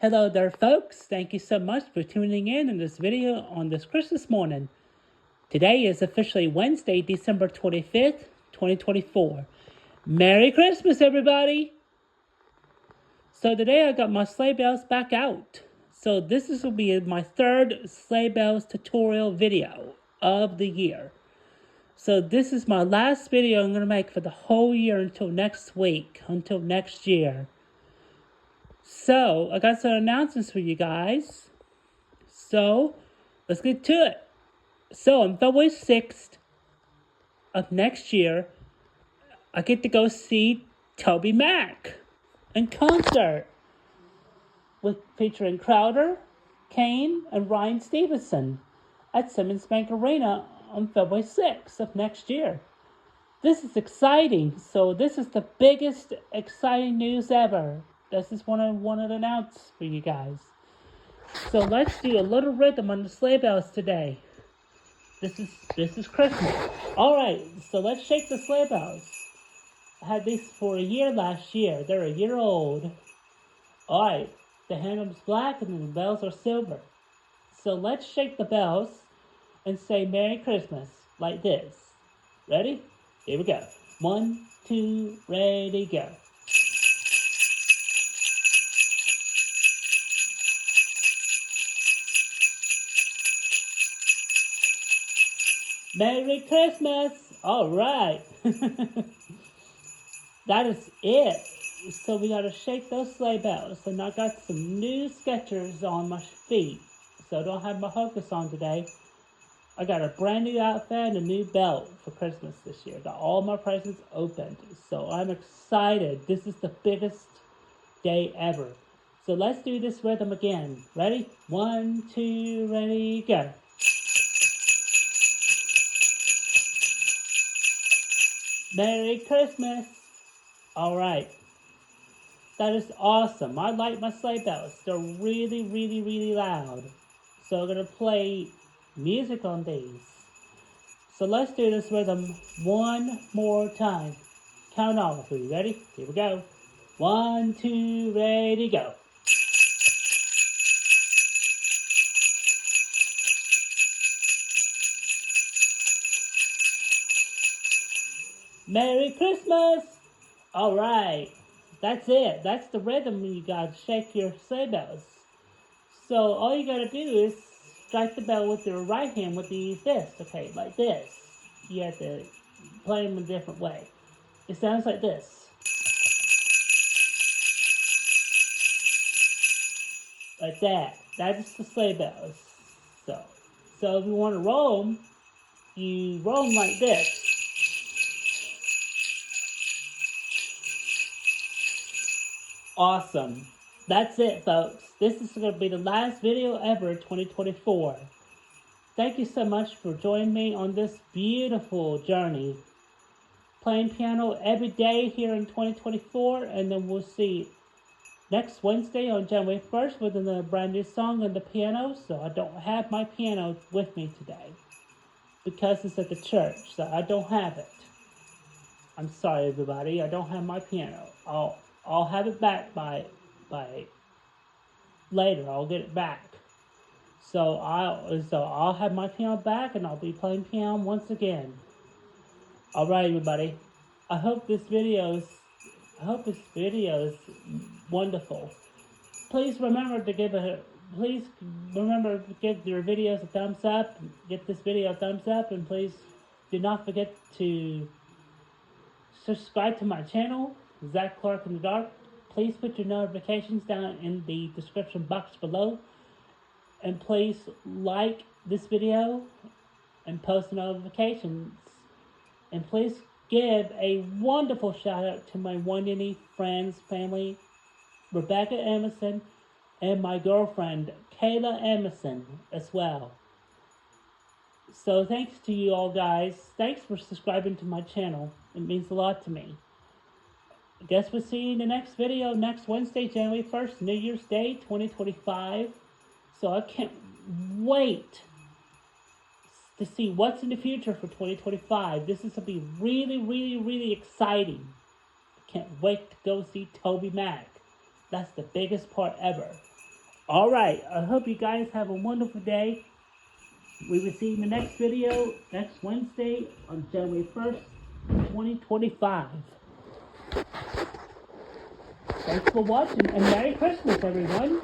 Hello there, folks. Thank you so much for tuning in this video on this Christmas morning. Today is officially Wednesday, December 25th, 2024. Merry Christmas, everybody! So today I got my sleigh bells back out. So this will be my third sleigh bells tutorial video of the year. So this is my last video I'm going to make for the whole year until next week, until next year. So, I got some announcements for you guys. So, let's get to it. So, on February 6th of next year, I get to go see Toby Mac in concert, featuring Crowder, Kane, and Ryan Stevenson at Simmons Bank Arena on February 6th of next year. This is exciting. So, this is the biggest exciting news ever. This is what I wanted to announce for you guys. So let's do a little rhythm on the sleigh bells today. This is Christmas. Alright, so let's shake the sleigh bells. I had these for a year last year. They're a year old. Alright, the handle's black and the bells are silver. So let's shake the bells and say Merry Christmas like this. Ready? Here we go. 1, 2, ready, go. Merry Christmas! Alright. That is it. So we gotta shake those sleigh bells. And I got some new Skechers on my feet. So I don't have my Hocus on today. I got a brand new outfit and a new belt for Christmas this year. Got all my presents opened. So I'm excited. This is the biggest day ever. So let's do this rhythm again. Ready? 1, 2, ready, go. Merry Christmas! Alright. That is awesome. I like my sleigh bells. They're really, really, really loud. So I'm going to play music on these. So let's do this rhythm one more time. Count off. Are you ready? Here we go. 1, 2, ready, go. Merry Christmas! Alright, that's it. That's the rhythm you gotta shake your sleigh bells. So all you gotta do is strike the bell with your right hand with the fist. Okay, like this. You have to play them a different way. It sounds like this. Like that. That's the sleigh bells. So if you want to roll them, you roll them like this. Awesome. That's it, folks. This is going to be the last video ever in 2024. Thank you so much for joining me on this beautiful journey. Playing piano every day here in 2024, and then we'll see next Wednesday on January 1st with a brand new song on the piano. So I don't have my piano with me today because it's at the church, so I don't have it. I'm sorry, everybody. I don't have my piano. I'll have it back by later. I'll get it back. So I'll have my piano back and I'll be playing piano once again. Alright, everybody. I hope this video is wonderful. Please remember to give your videos a thumbs up. Give this video a thumbs up, and please do not forget to subscribe to my channel, Zach Clark in the Dark. Please put your notifications down in the description box below. And please like this video and post notifications. And please give a wonderful shout out to my Wonderly friends, family, Rebecca Emerson, and my girlfriend, Kayla Emerson, as well. So thanks to you all, guys. Thanks for subscribing to my channel. It means a lot to me. I guess we'll see you in the next video next Wednesday, January 1st, New Year's Day, 2025. So I can't wait to see what's in the future for 2025. This is going to be really, really, really exciting. I can't wait to go see Toby Mac. That's the biggest part ever. Alright, I hope you guys have a wonderful day. We will see you in the next video next Wednesday on January 1st, 2025. Thanks for watching and Merry Christmas, everyone.